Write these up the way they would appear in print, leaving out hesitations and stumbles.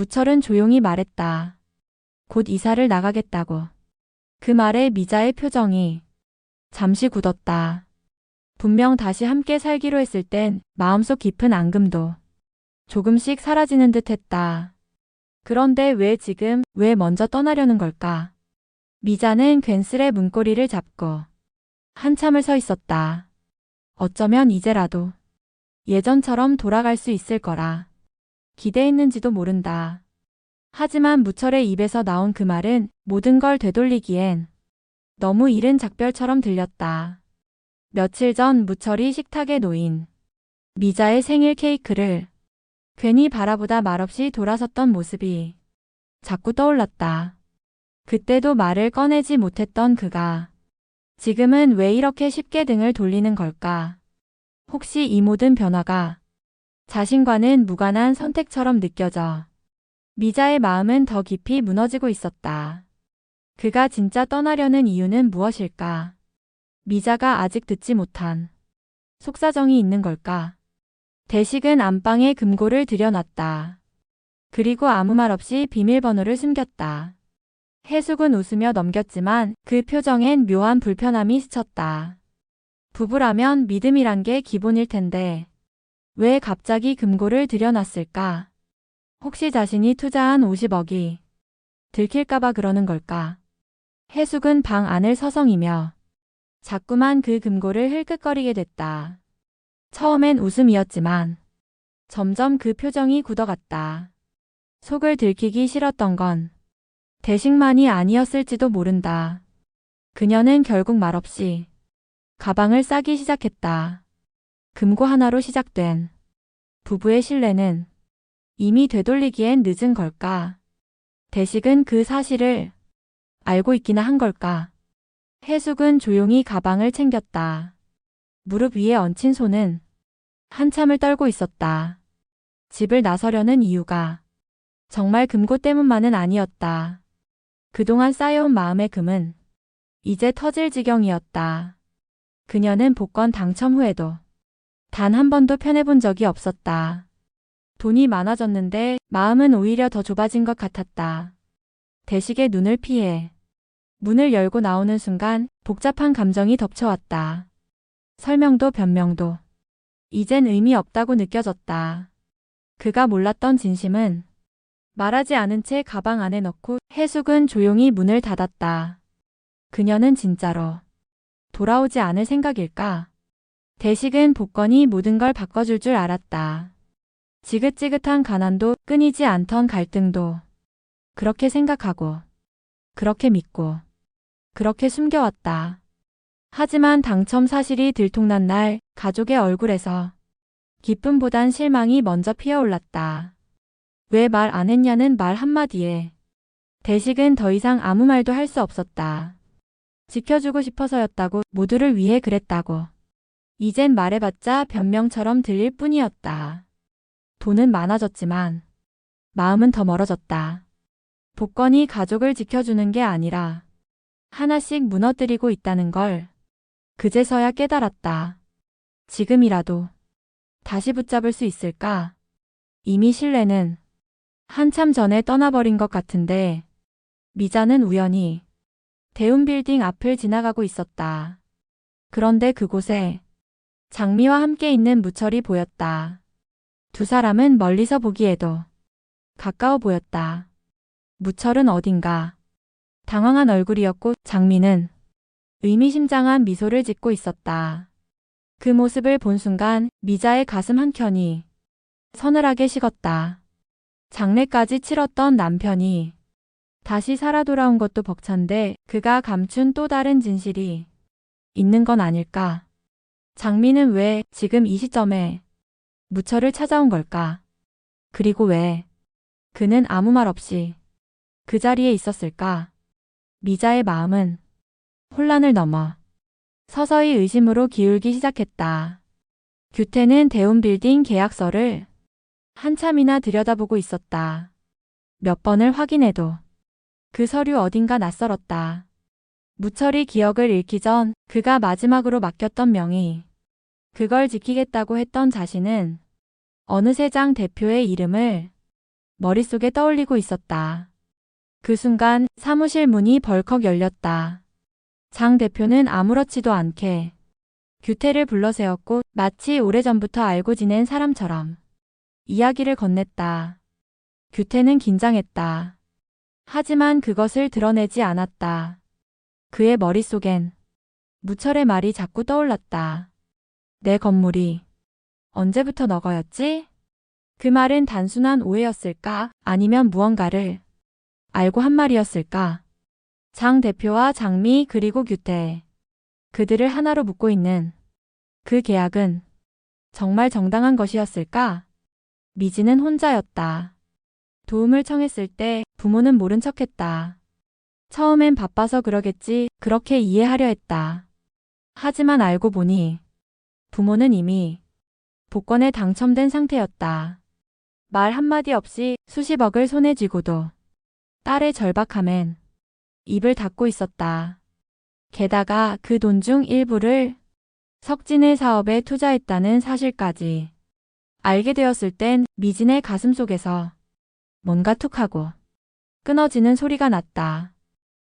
무철은 조용히 말했다. 곧 이사를 나가겠다고. 그 말에 미자의 표정이 잠시 굳었다. 분명 다시 함께 살기로 했을 땐 마음속 깊은 앙금도 조금씩 사라지는 듯 했다. 그런데 왜 지금, 왜 먼저 떠나려는 걸까? 미자는 괜스레 문고리를 잡고 한참을 서 있었다. 어쩌면 이제라도 예전처럼 돌아갈 수 있을 거라 기대했는지도 모른다. 하지만 무철의 입에서 나온 그 말은 모든 걸 되돌리기엔 너무 이른 작별처럼 들렸다. 며칠 전 무철이 식탁에 놓인 미자의 생일 케이크를 괜히 바라보다 말없이 돌아섰던 모습이 자꾸 떠올랐다. 그때도 말을 꺼내지 못했던 그가 지금은 왜 이렇게 쉽게 등을 돌리는 걸까? 혹시 이 모든 변화가 자신과는 무관한 선택처럼 느껴져 미자의 마음은 더 깊이 무너지고 있었다. 그가 진짜 떠나려는 이유는 무엇일까? 미자가 아직 듣지 못한 속사정이 있는 걸까? 대식은 안방에 금고를 들여놨다. 그리고 아무 말 없이 비밀번호를 숨겼다. 해숙은 웃으며 넘겼지만 그 표정엔 묘한 불편함이 스쳤다. 부부라면 믿음이란 게 기본일 텐데 왜 갑자기 금고를 들여놨을까? 혹시 자신이 투자한 50억이 들킬까봐 그러는 걸까? 해숙은 방 안을 서성이며 자꾸만 그 금고를 흘끗거리게 됐다. 처음엔 웃음이었지만 점점 그 표정이 굳어갔다. 속을 들키기 싫었던 건 대식만이 아니었을지도 모른다. 그녀는 결국 말없이 가방을 싸기 시작했다. 금고 하나로 시작된 부부의 신뢰는 이미 되돌리기엔 늦은 걸까? 대식은 그 사실을 알고 있기나 한 걸까? 해숙은 조용히 가방을 챙겼다. 무릎 위에 얹힌 손은 한참을 떨고 있었다. 집을 나서려는 이유가 정말 금고 때문만은 아니었다. 그동안 쌓여온 마음의 금은 이제 터질 지경이었다. 그녀는 복권 당첨 후에도 단 한 번도 편해본 적이 없었다. 돈이 많아졌는데 마음은 오히려 더 좁아진 것 같았다. 대식의 눈을 피해 문을 열고 나오는 순간 복잡한 감정이 덮쳐왔다. 설명도 변명도 이젠 의미 없다고 느껴졌다. 그가 몰랐던 진심은 말하지 않은 채 가방 안에 넣고 해숙은 조용히 문을 닫았다. 그녀는 진짜로 돌아오지 않을 생각일까? 대식은 복권이 모든 걸 바꿔줄 줄 알았다. 지긋지긋한 가난도 끊이지 않던 갈등도 그렇게 생각하고 그렇게 믿고 그렇게 숨겨왔다. 하지만 당첨 사실이 들통난 날 가족의 얼굴에서 기쁨보단 실망이 먼저 피어올랐다. 왜 말 안 했냐는 말 한마디에 대식은 더 이상 아무 말도 할 수 없었다. 지켜주고 싶어서였다고, 모두를 위해 그랬다고. 이젠 말해봤자 변명처럼 들릴 뿐이었다. 돈은 많아졌지만 마음은 더 멀어졌다. 복권이 가족을 지켜주는 게 아니라 하나씩 무너뜨리고 있다는 걸 그제서야 깨달았다. 지금이라도 다시 붙잡을 수 있을까? 이미 신뢰는 한참 전에 떠나버린 것 같은데 미자는 우연히 대운빌딩 앞을 지나가고 있었다. 그런데 그곳에 장미와 함께 있는 무철이 보였다. 두 사람은 멀리서 보기에도 가까워 보였다. 무철은 어딘가 당황한 얼굴이었고 장미는 의미심장한 미소를 짓고 있었다. 그 모습을 본 순간 미자의 가슴 한켠이 서늘하게 식었다. 장례까지 치렀던 남편이 다시 살아 돌아온 것도 벅찬데 그가 감춘 또 다른 진실이 있는 건 아닐까? 장미는 왜 지금 이 시점에 무철을 찾아온 걸까? 그리고 왜 그는 아무 말 없이 그 자리에 있었을까? 미자의 마음은 혼란을 넘어 서서히 의심으로 기울기 시작했다. 규태는 대운빌딩 계약서를 한참이나 들여다보고 있었다. 몇 번을 확인해도 그 서류 어딘가 낯설었다. 무철이 기억을 잃기 전 그가 마지막으로 맡겼던 명의, 그걸 지키겠다고 했던 자신은 어느새 장 대표의 이름을 머릿속에 떠올리고 있었다. 그 순간 사무실 문이 벌컥 열렸다. 장 대표는 아무렇지도 않게 규태를 불러세웠고 마치 오래전부터 알고 지낸 사람처럼 이야기를 건넸다. 규태는 긴장했다. 하지만 그것을 드러내지 않았다. 그의 머릿속엔 무철의 말이 자꾸 떠올랐다. 내 건물이 언제부터 너 거였지? 그 말은 단순한 오해였을까? 아니면 무언가를 알고 한 말이었을까? 장 대표와 장미 그리고 규태. 그들을 하나로 묶고 있는 그 계약은 정말 정당한 것이었을까? 미지는 혼자였다. 도움을 청했을 때 부모는 모른 척했다. 처음엔 바빠서 그러겠지 그렇게 이해하려 했다. 하지만 알고 보니 부모는 이미 복권에 당첨된 상태였다. 말 한마디 없이 수십억을 손에 쥐고도 딸의 절박함엔 입을 닫고 있었다. 게다가 그 돈 중 일부를 석진의 사업에 투자했다는 사실까지 알게 되었을 땐 미진의 가슴 속에서 뭔가 툭하고 끊어지는 소리가 났다.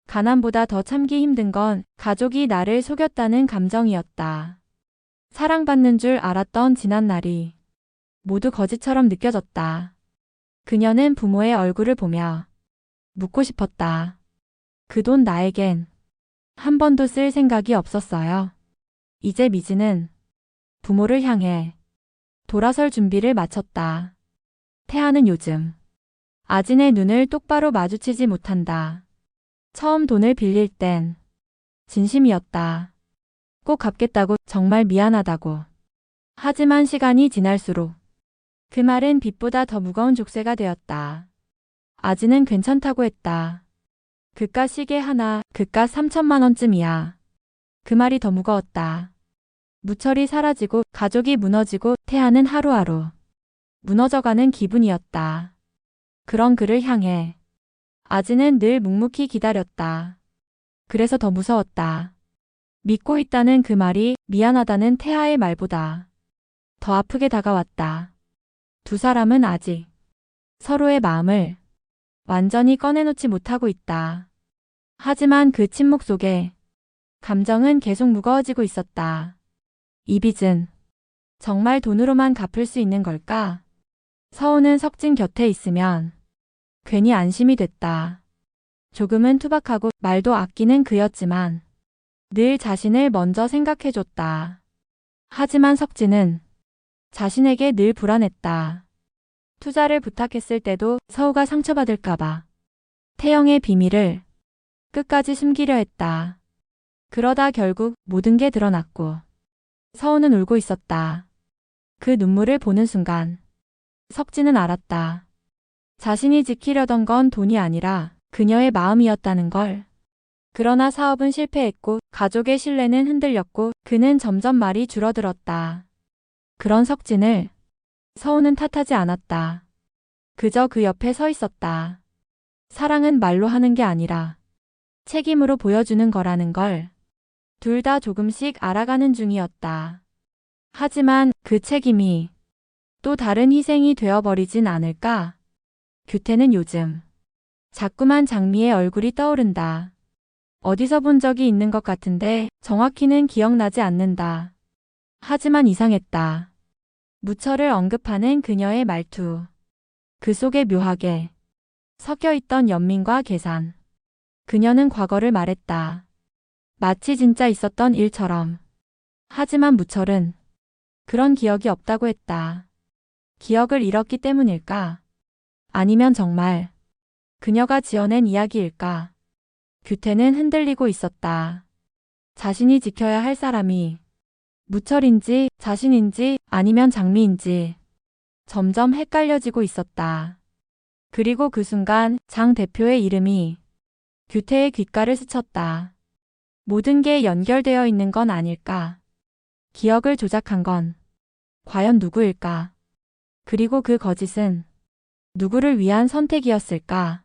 가난보다 더 참기 힘든 건 가족이 나를 속였다는 감정이었다. 사랑받는 줄 알았던 지난 날이 모두 거짓처럼 느껴졌다. 그녀는 부모의 얼굴을 보며 묻고 싶었다. 그 돈 나에겐 한 번도 쓸 생각이 없었어요. 이제 미지는 부모를 향해 돌아설 준비를 마쳤다. 태아는 요즘 아진의 눈을 똑바로 마주치지 못한다. 처음 돈을 빌릴 땐 진심이었다. 꼭 갚겠다고, 정말 미안하다고. 하지만 시간이 지날수록 그 말은 빚보다 더 무거운 족쇄가 되었다. 아진은 괜찮다고 했다. 그깟 시계 하나, 그깟 3천만 원쯤이야. 그 말이 더 무거웠다. 무철이 사라지고 가족이 무너지고 태아는 하루하루 무너져가는 기분이었다. 그런 그를 향해 아진은 늘 묵묵히 기다렸다. 그래서 더 무서웠다. 믿고 있다는 그 말이 미안하다는 태아의 말보다 더 아프게 다가왔다. 두 사람은 아직 서로의 마음을 완전히 꺼내놓지 못하고 있다. 하지만 그 침묵 속에 감정은 계속 무거워지고 있었다. 이 빚은 정말 돈으로만 갚을 수 있는 걸까? 서우는 석진 곁에 있으면 괜히 안심이 됐다. 조금은 투박하고 말도 아끼는 그였지만 늘 자신을 먼저 생각해줬다. 하지만 석진은 자신에게 늘 불안했다. 투자를 부탁했을 때도 서우가 상처받을까봐 태영의 비밀을 끝까지 숨기려 했다. 그러다 결국 모든 게 드러났고 서우는 울고 있었다. 그 눈물을 보는 순간 석진은 알았다. 자신이 지키려던 건 돈이 아니라 그녀의 마음이었다는 걸. 그러나 사업은 실패했고 가족의 신뢰는 흔들렸고 그는 점점 말이 줄어들었다. 그런 석진을 서우는 탓하지 않았다. 그저 그 옆에 서 있었다. 사랑은 말로 하는 게 아니라 책임으로 보여주는 거라는 걸 둘 다 조금씩 알아가는 중이었다. 하지만 그 책임이 또 다른 희생이 되어버리진 않을까? 규태는 요즘 자꾸만 장미의 얼굴이 떠오른다. 어디서 본 적이 있는 것 같은데 정확히는 기억나지 않는다. 하지만 이상했다. 무철을 언급하는 그녀의 말투. 그 속에 묘하게 섞여있던 연민과 계산. 그녀는 과거를 말했다. 마치 진짜 있었던 일처럼. 하지만 무철은 그런 기억이 없다고 했다. 기억을 잃었기 때문일까? 아니면 정말 그녀가 지어낸 이야기일까? 규태는 흔들리고 있었다. 자신이 지켜야 할 사람이 무철인지 자신인지 아니면 장미인지 점점 헷갈려지고 있었다. 그리고 그 순간 장 대표의 이름이 규태의 귓가를 스쳤다. 모든 게 연결되어 있는 건 아닐까? 기억을 조작한 건 과연 누구일까? 그리고 그 거짓은 누구를 위한 선택이었을까?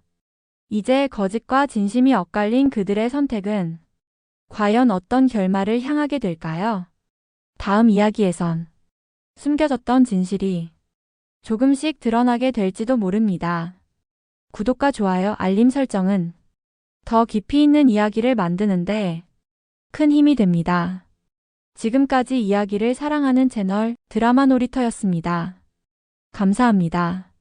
이제 거짓과 진심이 엇갈린 그들의 선택은 과연 어떤 결말을 향하게 될까요? 다음 이야기에선 숨겨졌던 진실이 조금씩 드러나게 될지도 모릅니다. 구독과 좋아요, 알림 설정은 더 깊이 있는 이야기를 만드는데 큰 힘이 됩니다. 지금까지 이야기를 사랑하는 채널 드라마 놀이터였습니다. 감사합니다.